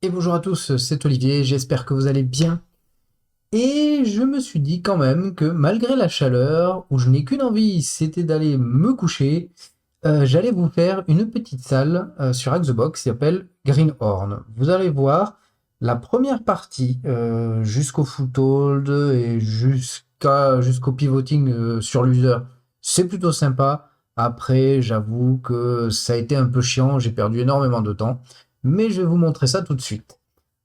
Et bonjour à tous, c'est Olivier, j'espère que vous allez bien. Et je me suis dit quand même que malgré la chaleur, où je n'ai qu'une envie, c'était d'aller me coucher, j'allais vous faire une petite salle sur Xbox qui s'appelle Greenhorn. Vous allez voir, la première partie, jusqu'au foothold et jusqu'au pivoting sur l'user, c'est plutôt sympa. Après, j'avoue que ça a été un peu chiant, j'ai perdu énormément de temps, mais je vais vous montrer ça tout de suite.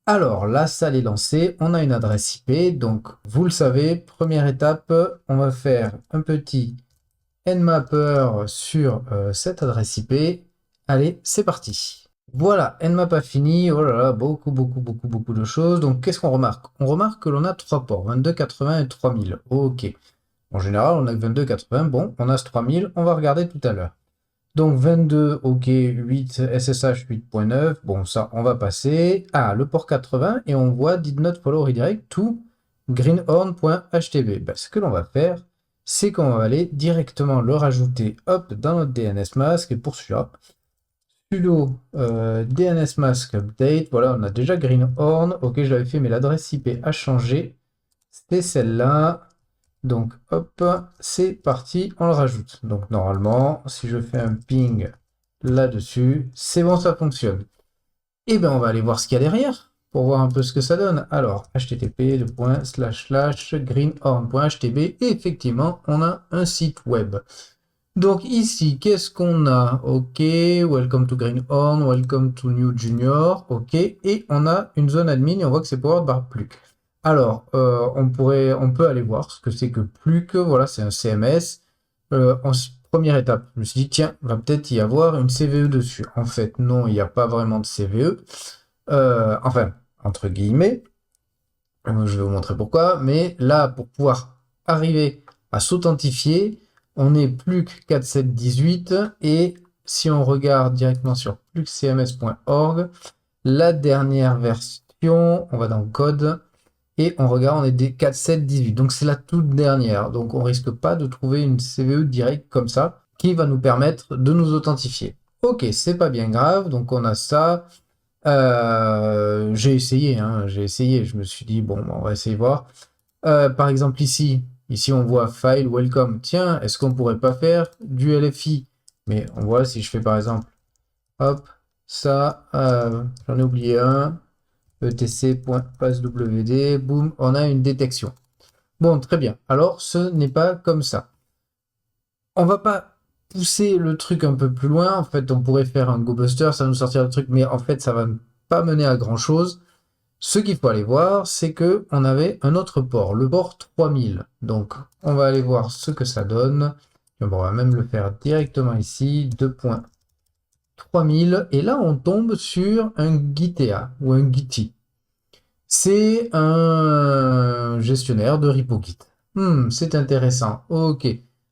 Alors, la salle est lancée, on a une adresse IP, donc vous le savez, première étape, on va faire un petit Nmapper sur cette adresse IP. Allez, c'est parti. Voilà, Nmap a fini. Oh là là, beaucoup de choses. Donc, qu'est-ce qu'on remarque? On remarque que l'on a trois ports, 2280 et 3000. Ok. En général, on a que 2280. Bon, on a ce 3000, on va regarder tout à l'heure. Donc 22, ok, 8, SSH 8.9, bon ça on va passer. Ah, le port 80 et on voit did not follow redirect to greenhorn.htb. Ben, ce que l'on va faire, c'est qu'on va aller directement le rajouter hop, dans notre DNS mask et pour celui-là, sudo DNS mask update, voilà, on a déjà greenhorn, ok, je l'avais fait mais l'adresse IP a changé, c'est celle-là. Donc hop, c'est parti, on le rajoute. Donc normalement, si je fais un ping là-dessus, c'est bon, ça fonctionne. Et bien on va aller voir ce qu'il y a derrière pour voir un peu ce que ça donne. Alors http://greenhorn.htb et effectivement, on a un site web. Donc ici, qu'est-ce qu'on a? Ok, welcome to Greenhorn, welcome to New Junior, ok, et on a une zone admin et on voit que c'est Powered by Pluk. Alors, on peut aller voir ce que c'est que Pluk, voilà, c'est un CMS. Première étape, je me suis dit, tiens, va peut-être y avoir une CVE dessus. En fait, non, il n'y a pas vraiment de CVE. Enfin, entre guillemets, je vais vous montrer pourquoi, mais là, pour pouvoir arriver à s'authentifier, on est Pluk 4718 et si on regarde directement sur plukcms.org, la dernière version, on va dans code et on regarde, on est des 4718. Donc c'est la toute dernière. Donc on risque pas de trouver une CVE directe comme ça qui va nous permettre de nous authentifier. Ok, c'est pas bien grave. Donc on a ça. J'ai essayé, hein, j'ai essayé. Je me suis dit, bon, on va essayer de voir. Par exemple ici on voit file welcome. Tiens, est-ce qu'on pourrait pas faire du LFI? Mais on voit si je fais par exemple, hop, ça, j'en ai oublié un, etc.passwd, boum, on a une détection. Bon, très bien. Alors, ce n'est pas comme ça. On va pas pousser le truc un peu plus loin. En fait, on pourrait faire un GoBuster, ça va nous sortir le truc, mais en fait, ça va pas mener à grand chose. Ce qu'il faut aller voir, c'est que on avait un autre port, le port 3000. Donc, on va aller voir ce que ça donne. Bon, on va même le faire directement ici, 2.3000. Et là, on tombe sur un Gitea ou un Giti. C'est un gestionnaire de repo Git. C'est intéressant. Ok.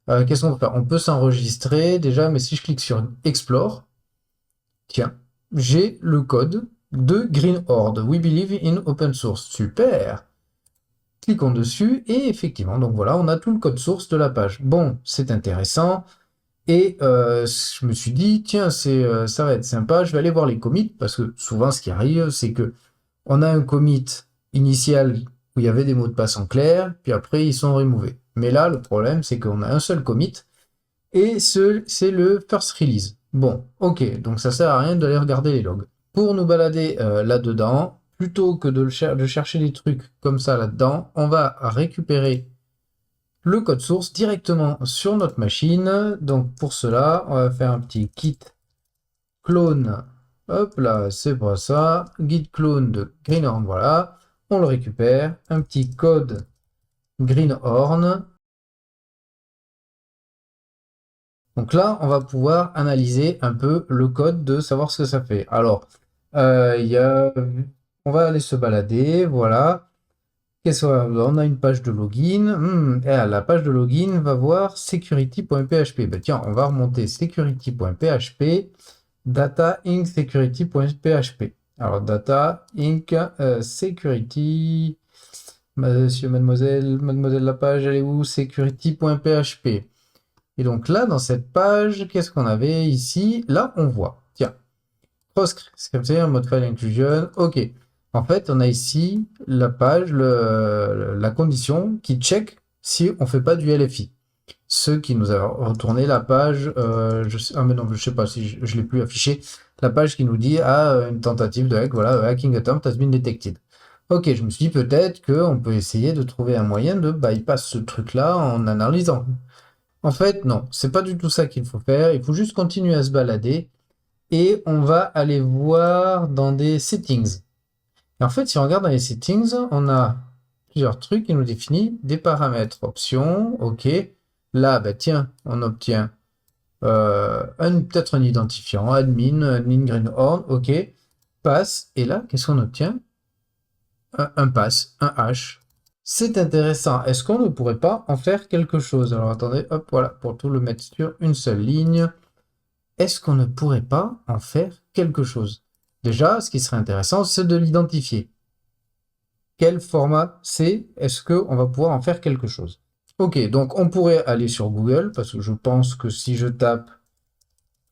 Qu'est-ce qu'on peut faire? On peut s'enregistrer déjà, mais si je clique sur Explore, tiens, j'ai le code de Greenhorn. We believe in open source. Super. Cliquons dessus et effectivement, donc voilà, on a tout le code source de la page. Bon, c'est intéressant. Et je me suis dit, tiens, ça va être sympa, je vais aller voir les commits, parce que souvent ce qui arrive, c'est que on a un commit initial où il y avait des mots de passe en clair, puis après ils sont removés. Mais là, le problème, c'est qu'on a un seul commit, et c'est le first release. Bon, ok, donc ça sert à rien d'aller regarder les logs. Pour nous balader là-dedans, plutôt que de chercher des trucs comme ça là-dedans, on va récupérer le code source directement sur notre machine. Donc pour cela, on va faire un petit git clone. Hop là, c'est pas ça. Git clone de Greenhorn, voilà. On le récupère. Un petit code Greenhorn. Donc là, on va pouvoir analyser un peu le code de savoir ce que ça fait. Alors, on va aller se balader, voilà. On a une page de login. Et à la page de login, va voir security.php. Ben tiens, on va remonter security.php, data inc security.php. Alors, data inc security. Monsieur, mademoiselle, la page, elle est où? Security.php. Et donc là, dans cette page, qu'est-ce qu'on avait ici? Là, on voit. Tiens, Scripter, mode file inclusion. Ok. En fait, on a ici la page, la condition qui check si on fait pas du LFI. Ce qui nous a retourné la page, ah mais non, je sais pas si je l'ai plus affiché, la page qui nous dit une tentative de hack, voilà, hacking attempt has been detected. Ok, je me suis dit peut-être qu'on peut essayer de trouver un moyen de bypass ce truc-là en analysant. En fait, non, c'est pas du tout ça qu'il faut faire. Il faut juste continuer à se balader et on va aller voir dans des settings. Et en fait, si on regarde dans les settings, on a plusieurs trucs qui nous définissent des paramètres, options, ok. Là, bah tiens, on obtient peut-être un identifiant, admin greenhorn, ok. Pass, et là, qu'est-ce qu'on obtient? Un pass, un hash. C'est intéressant. Est-ce qu'on ne pourrait pas en faire quelque chose? Alors attendez, hop, voilà, pour tout le mettre sur une seule ligne. Est-ce qu'on ne pourrait pas en faire quelque chose? Déjà, ce qui serait intéressant, c'est de l'identifier. Quel format c'est? Est-ce qu'on va pouvoir en faire quelque chose? Ok, donc on pourrait aller sur Google, parce que je pense que si je tape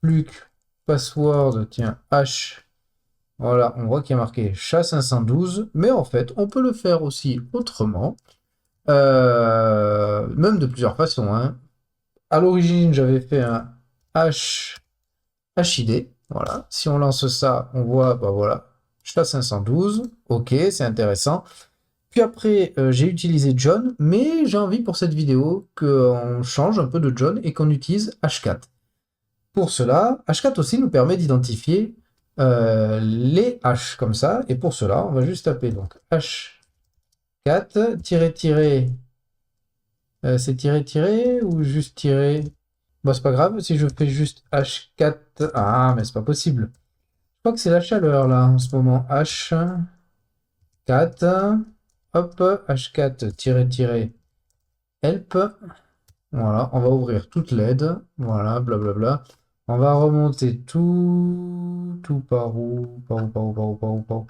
Luc password, tiens, H, voilà, on voit qu'il y a marqué SHA-512, mais en fait, on peut le faire aussi autrement, même de plusieurs façons, hein. À l'origine, j'avais fait un HID, voilà. Si on lance ça, on voit, bah voilà, SHA-512, ok, c'est intéressant. Puis après, j'ai utilisé John, mais j'ai envie pour cette vidéo qu'on change un peu de John et qu'on utilise H4. Pour cela, H4 aussi nous permet d'identifier les H comme ça, et pour cela, on va juste taper donc H4, c'est tiret ou juste tiret? Bon, c'est pas grave, si je fais juste H4, ah, mais c'est pas possible. Je crois que c'est la chaleur là en ce moment, H4, hop, H4, help. Voilà, on va ouvrir toute l'aide. Voilà, blablabla. On va remonter tout par où? Par où, par où, par où, par où, par où?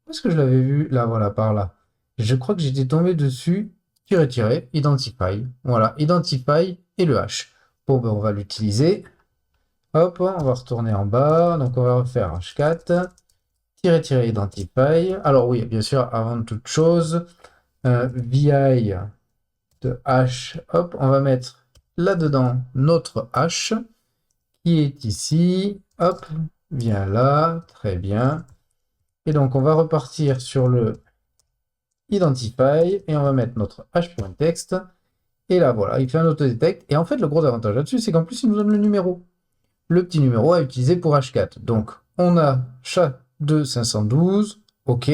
Où est-ce que je l'avais vu? Là, voilà, par là. Je crois que j'étais tombé dessus. Identify. Voilà, identify et le H. Bon, ben, on va l'utiliser. Hop, on va retourner en bas. Donc, on va refaire H4. Identify. Alors oui, bien sûr, avant toute chose, VI de H, hop, on va mettre là-dedans notre H qui est ici, hop, vient là, très bien. Et donc on va repartir sur le Identify et on va mettre notre H.text. Et là voilà, il fait un autodetect. Et en fait, le gros avantage là-dessus, c'est qu'en plus, il nous donne le numéro. Le petit numéro à utiliser pour H4. Donc on a chat de 512, ok.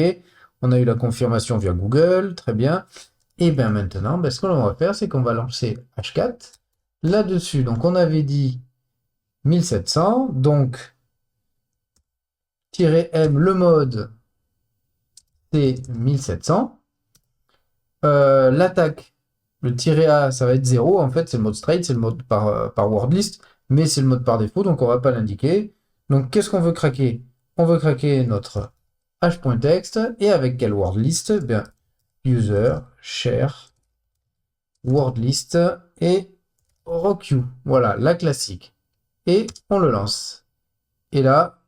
On a eu la confirmation via Google, très bien. Et bien maintenant, ce qu'on va faire, c'est qu'on va lancer H4 là-dessus. Donc on avait dit 1700, donc "-m", le mode, c'est 1700. L'attaque, le "-a", ça va être 0. En fait, c'est le mode straight, c'est le mode par word list, mais c'est le mode par défaut, donc on va pas l'indiquer. Donc qu'est-ce qu'on veut craquer? On veut craquer notre h.text, et avec quel word list? Bien, user, share, word list, et RockU. Voilà, la classique. Et on le lance. Et là,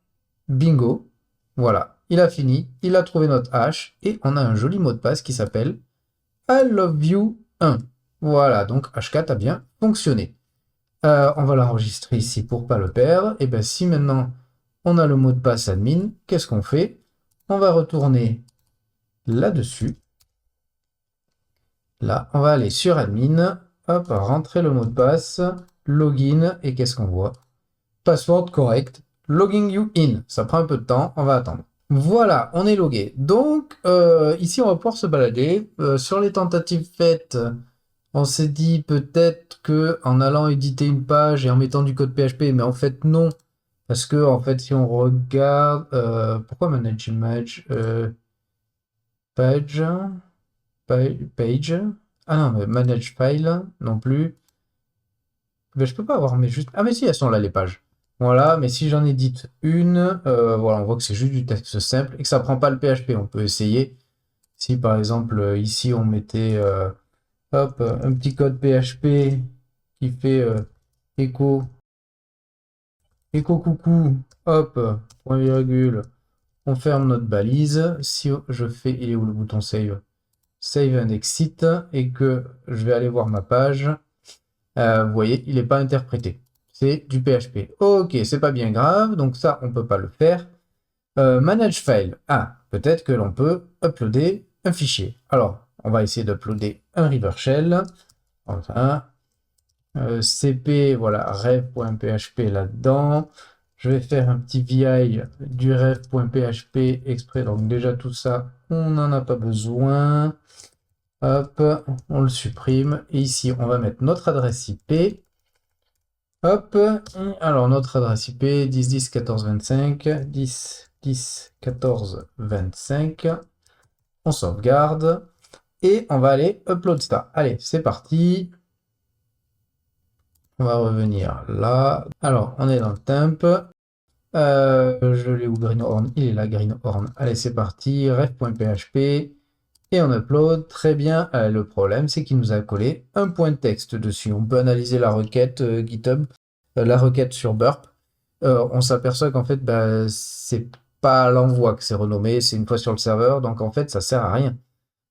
bingo. Voilà, il a fini, il a trouvé notre hash, et on a un joli mot de passe qui s'appelle I love you 1. Voilà, donc H4 a bien fonctionné. On va l'enregistrer ici pour pas le perdre. Et bien si maintenant on a le mot de passe admin, qu'est-ce qu'on fait? On va retourner là-dessus. Là, on va aller sur admin, hop, rentrer le mot de passe, login, et qu'est-ce qu'on voit? Password correct, logging you in. Ça prend un peu de temps, on va attendre. Voilà, on est logué. Donc, ici, on va pouvoir se balader. Sur les tentatives faites, on s'est dit peut-être que en allant éditer une page et en mettant du code PHP, mais en fait, non. Parce que, en fait, si on regarde... pourquoi manage image page, page. Ah non, mais manage file non plus. Ben, je peux pas avoir, mais juste. Ah, mais si, elles sont là, les pages. Voilà, mais si j'en édite une, voilà, on voit que c'est juste du texte simple et que ça prend pas le PHP. On peut essayer. Si par exemple, ici, on mettait hop, un petit code PHP qui fait echo Écho coucou, hop, point virgule, on ferme notre balise. Si je fais, il est où le bouton save? Save and exit, et que je vais aller voir ma page, vous voyez, il n'est pas interprété. C'est du PHP. Ok, c'est pas bien grave, donc ça, on peut pas le faire. Manage file. Ah, peut-être que l'on peut uploader un fichier. Alors, on va essayer d'uploader un River Shell. Enfin, cp, voilà, ref.php là-dedans. Je vais faire un petit VI du ref.php exprès. Donc déjà tout ça, on n'en a pas besoin. Hop, on le supprime. Et ici, on va mettre notre adresse IP. Hop, alors notre adresse IP 10 10 14 25, 10 10 14 25. On sauvegarde et on va aller upload ça. Allez, c'est parti. On va revenir là. Alors, on est dans le temp. Je l'ai où Greenhorn? Il est là, Greenhorn. Allez, c'est parti. Ref.php. Et on upload. Très bien. Le problème, c'est qu'il nous a collé un point de texte dessus. On peut analyser la requête GitHub, la requête sur Burp. On s'aperçoit qu'en fait, bah, c'est pas à l'envoi que c'est renommé, c'est une fois sur le serveur. Donc en fait, ça sert à rien.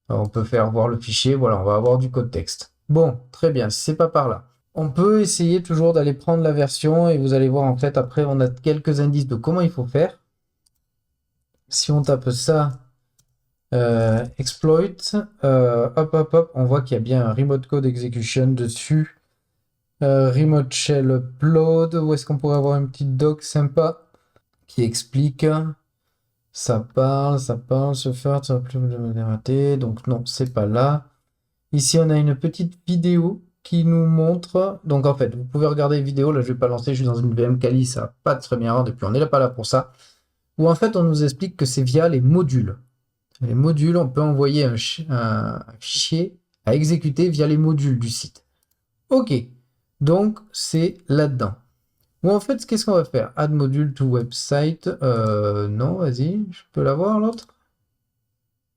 On peut faire voir le fichier. Voilà, on va avoir du code texte. Bon, très bien. Si c'est pas par là. On peut essayer toujours d'aller prendre la version et vous allez voir en fait après on a quelques indices de comment il faut faire. Si on tape ça, exploit, hop hop hop, on voit qu'il y a bien un remote code execution dessus. Remote shell upload, où est-ce qu'on pourrait avoir une petite doc sympa qui explique. Ça parle, se faire, ça va rater. Donc non, c'est pas là. Ici, on a une petite vidéo qui nous montre. Donc, en fait, vous pouvez regarder les vidéos. Là, je vais pas lancer. Je suis dans une VM Kali. Ça va pas très bien rendre. Et puis, on n'est là pas là pour ça. Où en fait, on nous explique que c'est via les modules. Les modules, on peut envoyer un fichier à exécuter via les modules du site. Ok. Donc, c'est là-dedans. Ou en fait, qu'est-ce qu'on va faire? Add module to website. Non, vas-y. Je peux l'avoir, l'autre.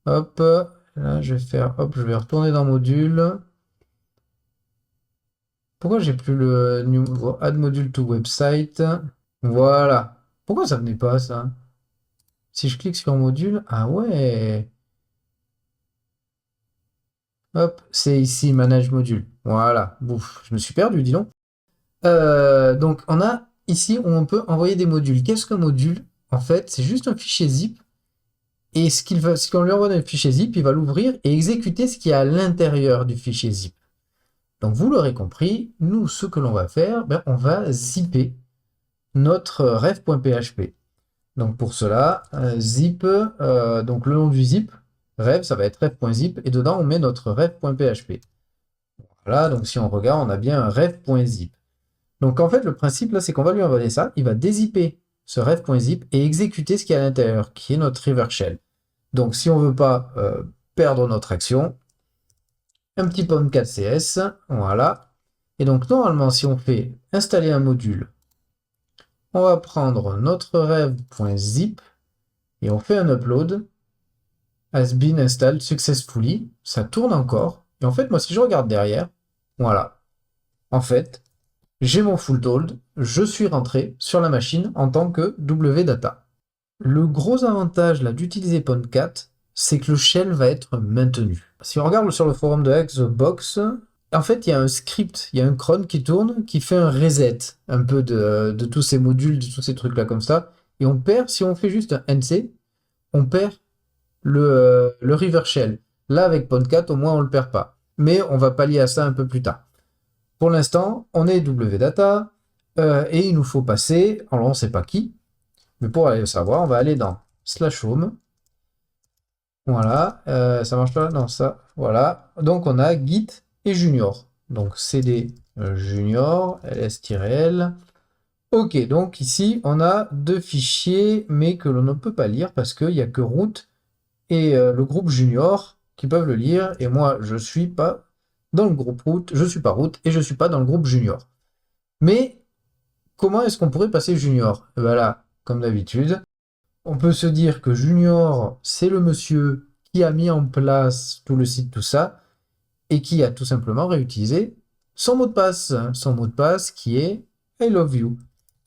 Hop. Là, je vais faire. Hop, je vais retourner dans module. Pourquoi j'ai plus le new add module to website? Voilà. Pourquoi ça venait pas ça? Si je clique sur module, ah ouais. Hop, c'est ici manage module. Voilà. Bouf, je me suis perdu, dis donc. Donc on a ici où on peut envoyer des modules. Qu'est-ce qu'un module? En fait, c'est juste un fichier zip. Et ce qu'on lui envoie dans le fichier zip, il va l'ouvrir et exécuter ce qui est à l'intérieur du fichier zip. Donc vous l'aurez compris, nous ce que l'on va faire, ben, on va zipper notre ref.php. Donc pour cela, zip, donc le nom du zip, ref, ça va être ref.zip, et dedans on met notre ref.php. Voilà, donc si on regarde, on a bien un ref.zip. Donc en fait, le principe là, c'est qu'on va lui envoyer ça, il va dézipper ce ref.zip et exécuter ce qui est à l'intérieur, qui est notre River Shell. Donc si on ne veut pas perdre notre action, un petit pomme 4cs, voilà. Et donc normalement, si on fait installer un module, on va prendre notre ref.zip et on fait un upload. Has been installed successfully. Ça tourne encore. Et en fait, moi, si je regarde derrière, voilà. En fait, j'ai mon full told. Je suis rentré sur la machine en tant que wdata. Le gros avantage là d'utiliser Podcat, c'est que le shell va être maintenu. Si on regarde sur le forum de Xbox, en fait, il y a un script, il y a un cron qui tourne, qui fait un reset un peu de tous ces modules, de tous ces trucs là comme ça. Et on perd, si on fait juste un NC, on perd le River Shell. Là, avec Podcat, au moins, on ne le perd pas. Mais on va pallier à ça un peu plus tard. Pour l'instant, on est wdata et il nous faut passer, alors on ne sait pas qui, mais pour aller le savoir, on va aller dans /home. Voilà, ça marche pas? Non, ça, voilà. Donc on a Git et Junior. Donc cd junior, ls-l. Ok, donc ici, on a deux fichiers, mais que l'on ne peut pas lire parce qu'il n'y a que root et le groupe junior qui peuvent le lire. Et moi, je suis pas dans le groupe root, je suis pas root et je suis pas dans le groupe junior. Mais comment est-ce qu'on pourrait passer junior? Voilà, comme d'habitude, on peut se dire que junior, c'est le monsieur qui a mis en place tout le site, tout ça, et qui a tout simplement réutilisé son mot de passe qui est I love you.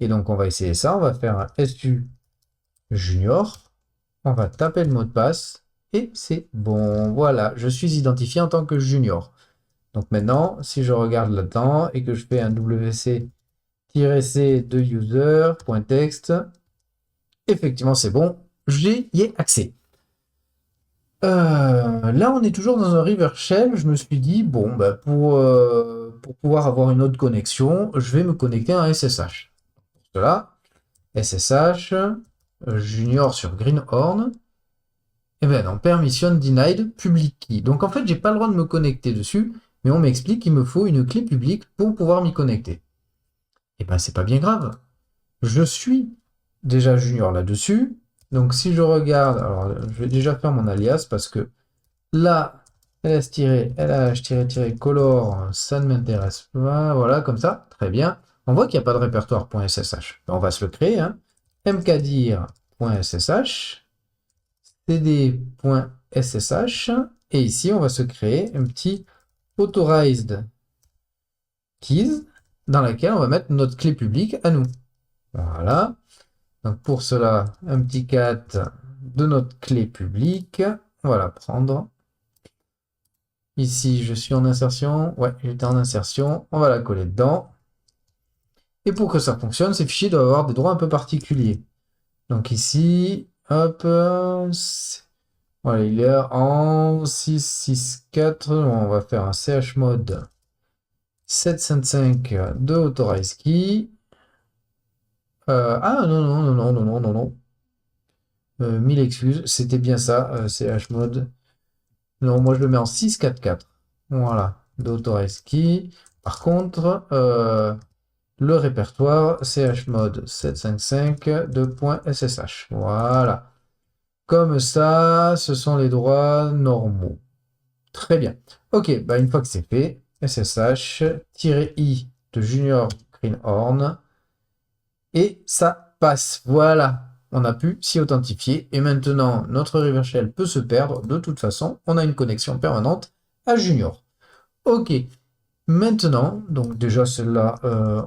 Et donc, on va essayer ça. On va faire un SU junior. On va taper le mot de passe. Et c'est bon. Voilà, je suis identifié en tant que junior. Donc maintenant, si je regarde là-dedans et que je fais un WC-C de user.text, effectivement, c'est bon. J'y ai accès. Là, on est toujours dans un River Shell. Je me suis dit, bon, bah, pour pouvoir avoir une autre connexion, je vais me connecter à un SSH. Pour cela, SSH, junior sur Greenhorn. Et bien non, permission denied, public key. Donc en fait, j'ai pas le droit de me connecter dessus, mais on m'explique qu'il me faut une clé publique pour pouvoir m'y connecter. Et ben c'est pas bien grave. Je suis déjà junior là-dessus. Donc si je regarde, alors je vais déjà faire mon alias parce que là, ls-lh-color, ça ne m'intéresse pas. Voilà, comme ça, très bien. On voit qu'il n'y a pas de répertoire.ssh. On va se le créer, hein. mkdir.ssh, cd.ssh, et ici, on va se créer un petit authorized keys dans laquelle on va mettre notre clé publique à nous. Voilà. Donc pour cela, un petit cat de notre clé publique. On va la prendre. Ici, je suis en insertion. Ouais, j'étais en insertion. On va la coller dedans. Et pour que ça fonctionne, ces fichiers doivent avoir des droits un peu particuliers. Donc ici, hop, voilà, il est en 664. On va faire un chmod 755 de authorize key. Ah non, non, non, non, non, non, non, non. Mille excuses, c'était bien ça, chmod. Non, moi je le mets en 644. Voilà, d'autorize key. Par contre, le répertoire chmod 755 2.ssh. Voilà. Comme ça, ce sont les droits normaux. Très bien. Ok, bah une fois que c'est fait, SSH-I de Junior Greenhorn. Et ça passe. Voilà. On a pu s'y authentifier. Et maintenant, notre River Shell peut se perdre. De toute façon, on a une connexion permanente à Junior. Ok. Maintenant, donc déjà celle-là,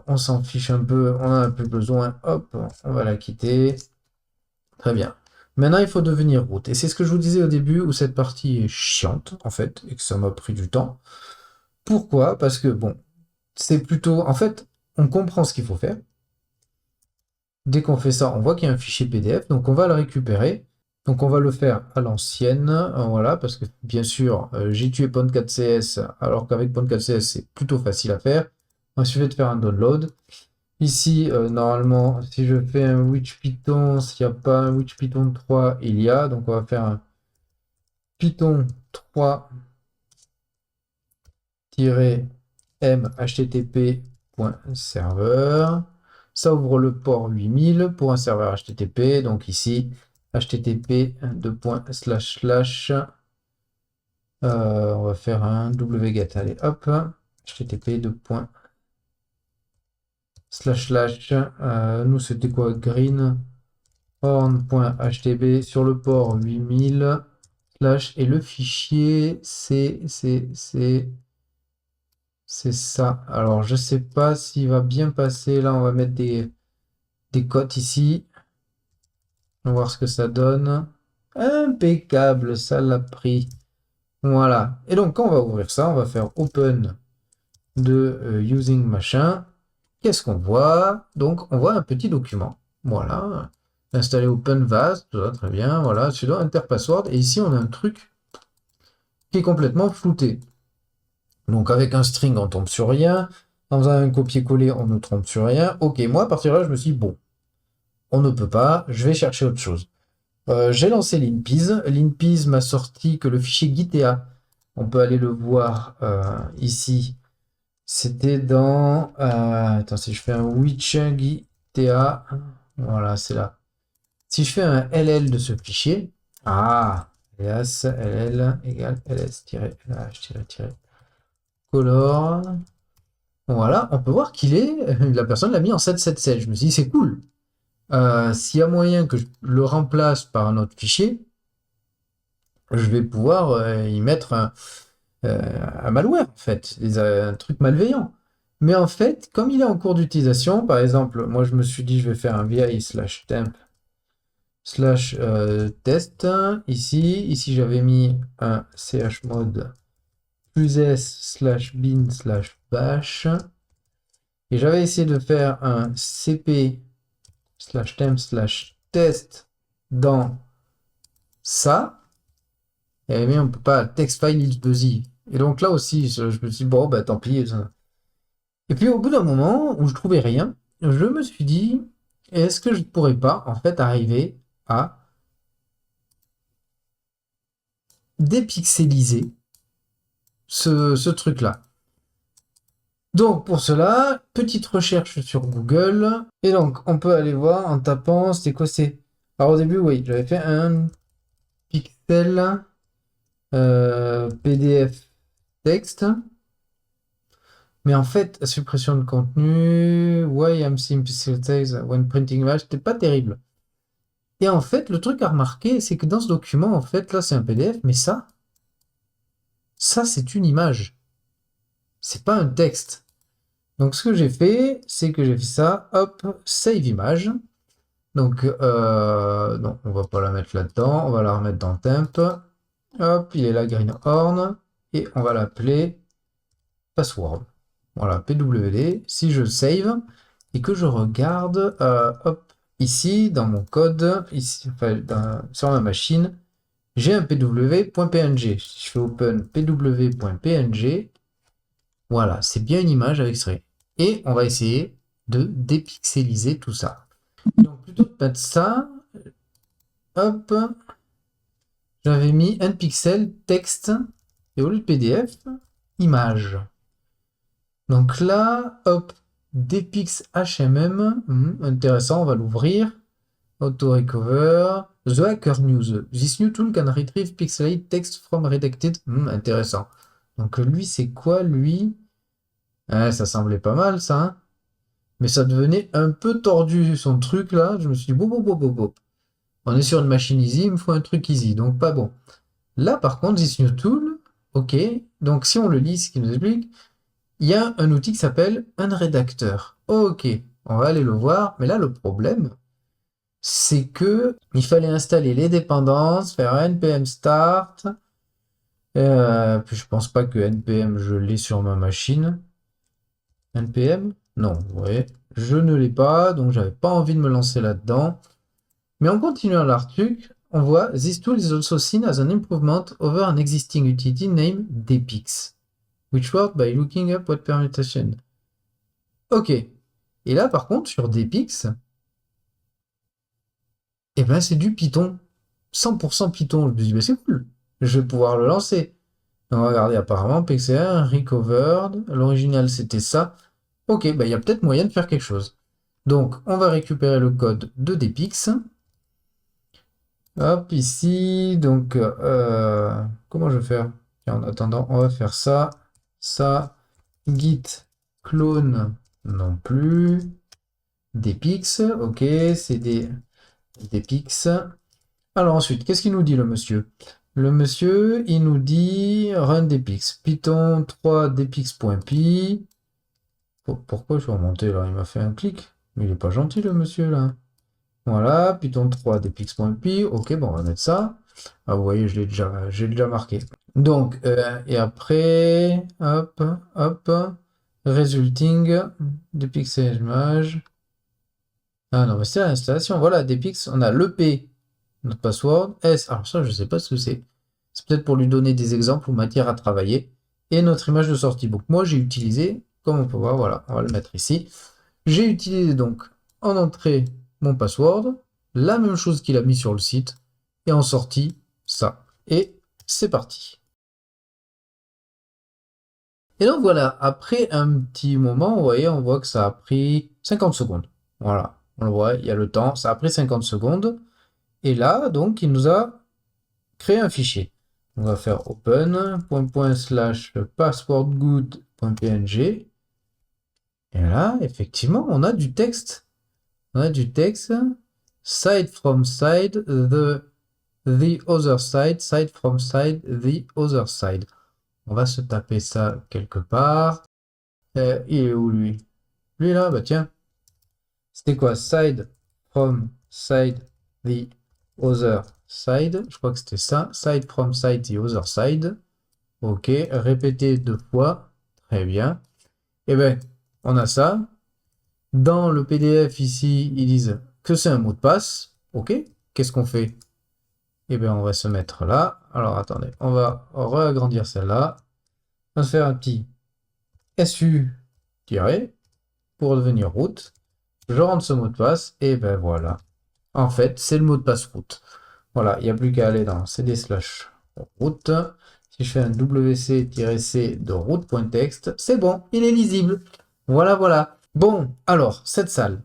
on s'en fiche un peu. On en a plus besoin. Hop, on va la quitter. Très bien. Maintenant, il faut devenir root. Et c'est ce que je vous disais au début, où cette partie est chiante, en fait, et que ça m'a pris du temps. Pourquoi? Parce que, bon, c'est plutôt... En fait, on comprend ce qu'il faut faire. Dès qu'on fait ça, on voit qu'il y a un fichier PDF, donc on va le récupérer. Donc on va le faire à l'ancienne, voilà, parce que, bien sûr, j'ai tué Pond4CS, alors qu'avec Pond4CS, c'est plutôt facile à faire. Il suffit de faire un download. Ici, normalement, si je fais un Witch Python, s'il n'y a pas un Witch Python 3, il y a. Donc, on va faire un Python 3-m http.serveur. Ça ouvre le port 8000 pour un serveur HTTP. Donc, ici, http on va faire un wget. Allez, hop, http nous, c'était quoi? Green horn.htb sur le port 8000 et le fichier c'est ça. Alors je sais pas s'il va bien passer. Là on va mettre des cotes ici. On va voir ce que ça donne. Impeccable, ça l'a pris. Voilà. Et donc quand on va ouvrir ça, on va faire open de using machin. Qu'est-ce qu'on voit? Donc on voit un petit document. Voilà. Installer OpenVAS, très bien, voilà, sudo enter-password, et ici on a un truc qui est complètement flouté. Donc avec un string on tombe sur rien, en faisant un copier-coller on ne tombe sur rien. Ok, moi à partir de là je me suis dit, bon, on ne peut pas, je vais chercher autre chose. J'ai lancé l'InPeas, l'InPeas m'a sorti que le fichier Gitea, on peut aller le voir ici, c'était dans, attends, si je fais un witch Gitea, voilà, c'est là. Si je fais un ll de ce fichier, alias ll égale ls-lh-color, voilà, on peut voir qu'il est, la personne l'a mis en 777. Je me suis dit, c'est cool. S'il y a moyen que je le remplace par un autre fichier, je vais pouvoir y mettre un malware, en fait, un truc malveillant. Mais en fait, comme il est en cours d'utilisation, par exemple, moi je me suis dit je vais faire un vi slash temp slash test ici. Ici j'avais mis un chmod plus s slash bin slash bash. Et j'avais essayé de faire un cp slash temp slash test dans ça. Et mais on peut pas, text file is busy. Et donc là aussi, je me suis dit, bon, bah tant pis. Et puis au bout d'un moment où je trouvais rien, je me suis dit, est-ce que je ne pourrais pas en fait arriver à dépixeliser ce truc-là. Donc pour cela, petite recherche sur Google. Et donc on peut aller voir en tapant, c'était quoi c'est. Alors au début, oui, j'avais fait un pixel PDF texte. Mais en fait, suppression de contenu, why I'm seeing pixel text when printing image, c'était pas terrible. Et en fait, le truc à remarquer, c'est que dans ce document, en fait, là c'est un PDF, mais ça c'est une image. C'est pas un texte. Donc ce que j'ai fait, c'est que j'ai fait ça, hop, save image. Donc, non, on va pas la mettre là-dedans, on va la remettre dans temp. Hop, il est là, greenhorn, et on va l'appeler password. Voilà, pwd. Si je save et que je regarde, hop, ici dans mon code, ici, enfin, sur ma machine, j'ai un pw.png. Si je fais open pw.png, voilà, c'est bien une image avec ce. Et on va essayer de dépixeliser tout ça. Donc plutôt que de mettre ça, hop, j'avais mis un pixel texte et au lieu de PDF, image. Donc là, hop, dpix HMM, intéressant, on va l'ouvrir. Auto recover, the hacker news. This new tool can retrieve pixelated text from redacted. Intéressant. Donc lui, c'est quoi lui? Ça semblait pas mal ça, hein. Mais ça devenait un peu tordu son truc là. Je me suis dit, bon. On est sur une machine easy, il me faut un truc easy, donc pas bon. Là par contre, this new tool, ok. Donc si on le lit, ce qui nous explique, il y a un outil qui s'appelle un rédacteur. Ok, on va aller le voir. Mais là, le problème, c'est que il fallait installer les dépendances, faire un npm start. Puis je pense pas que npm je l'ai sur ma machine. npm? Non, ouais. Je ne l'ai pas, donc j'avais pas envie de me lancer là-dedans. Mais en continuant l'article, on voit This tool is also seen as an improvement over an existing utility named dpix, which worked by looking up what permutation. Ok. Et là, par contre, sur dpix, eh ben, c'est du Python. 100% Python. Je me dis, bah, c'est cool. Je vais pouvoir le lancer. Donc, regardez, apparemment, px1, recovered. L'original, c'était ça. Ok, bah, il y a peut-être moyen de faire quelque chose. Donc, on va récupérer le code de dpix. Hop, ici. Donc, comment je vais faire? Tiens, en attendant, on va faire ça. Ça. Git clone non plus. Dpix. Ok, c'est des dpix. Alors ensuite, qu'est-ce qu'il nous dit le monsieur? Le monsieur, il nous dit run dpix, python 3 dpix.py. Pourquoi je vais remonter là? Il m'a fait un clic. Mais il est pas gentil le monsieur là. Voilà, python 3 dpix.py. Ok, bon, on va mettre ça. Ah, vous voyez, j'ai déjà marqué. Donc, et après, hop, resulting, dpix image. Ah non, mais c'est l'installation. Voilà, dpix, on a l'EP, notre password, S, alors ça, je sais pas ce que c'est. C'est peut-être pour lui donner des exemples ou matière à travailler. Et notre image de sortie. Donc, moi, j'ai utilisé, comme on peut voir, voilà, on va le mettre ici. J'ai utilisé donc en entrée mon password, la même chose qu'il a mis sur le site, et en sortie, ça. Et c'est parti. Et donc voilà, après un petit moment, vous voyez, on voit que ça a pris 50 secondes. Voilà, on le voit, il y a le temps, ça a pris 50 secondes. Et là, donc, il nous a créé un fichier. On va faire open, passwordgood.png. Et là, effectivement, on a du texte. On a du texte. Side from side, the other side, side from side, the other side. On va se taper ça quelque part. Il est où lui? Lui là, bah tiens. C'était quoi? Side from side the other side. Je crois que c'était ça. Side from side the other side. Ok, répétez 2 fois. Très bien. Et ben, on a ça. Dans le PDF ici, ils disent que c'est un mot de passe. Ok, qu'est-ce qu'on fait? Eh bien, on va se mettre là. Alors, attendez, on va réagrandir celle-là. On va se faire un petit SU pour devenir route. Je rentre ce mot de passe et ben voilà. En fait, c'est le mot de passe route. Voilà, il n'y a plus qu'à aller dans cd/route. Si je fais un wc-c de route.txt, c'est bon, il est lisible. Voilà, voilà. Bon, alors, cette salle.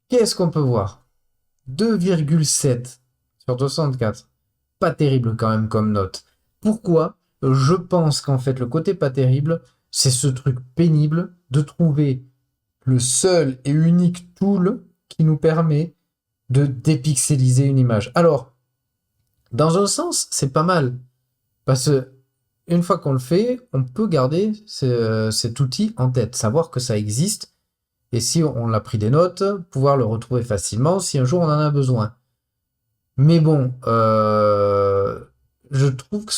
Qu'est-ce qu'on peut voir? 2,7 sur 64. Pas terrible quand même comme note. Pourquoi? Je pense qu'en fait, le côté pas terrible, c'est ce truc pénible de trouver le seul et unique tool qui nous permet de dépixeliser une image. Alors, dans un sens, c'est pas mal. Parce que une fois qu'on le fait, on peut garder cet outil en tête, savoir que ça existe, et si on a pris des notes, pouvoir le retrouver facilement si un jour on en a besoin. Mais bon, je trouve que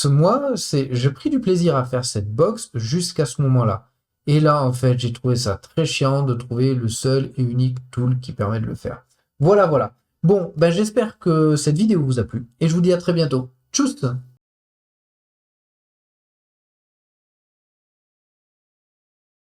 j'ai pris du plaisir à faire cette box jusqu'à ce moment-là. Et là, en fait, j'ai trouvé ça très chiant de trouver le seul et unique tool qui permet de le faire. Voilà, voilà. Bon, ben j'espère que cette vidéo vous a plu et je vous dis à très bientôt. Tchuss!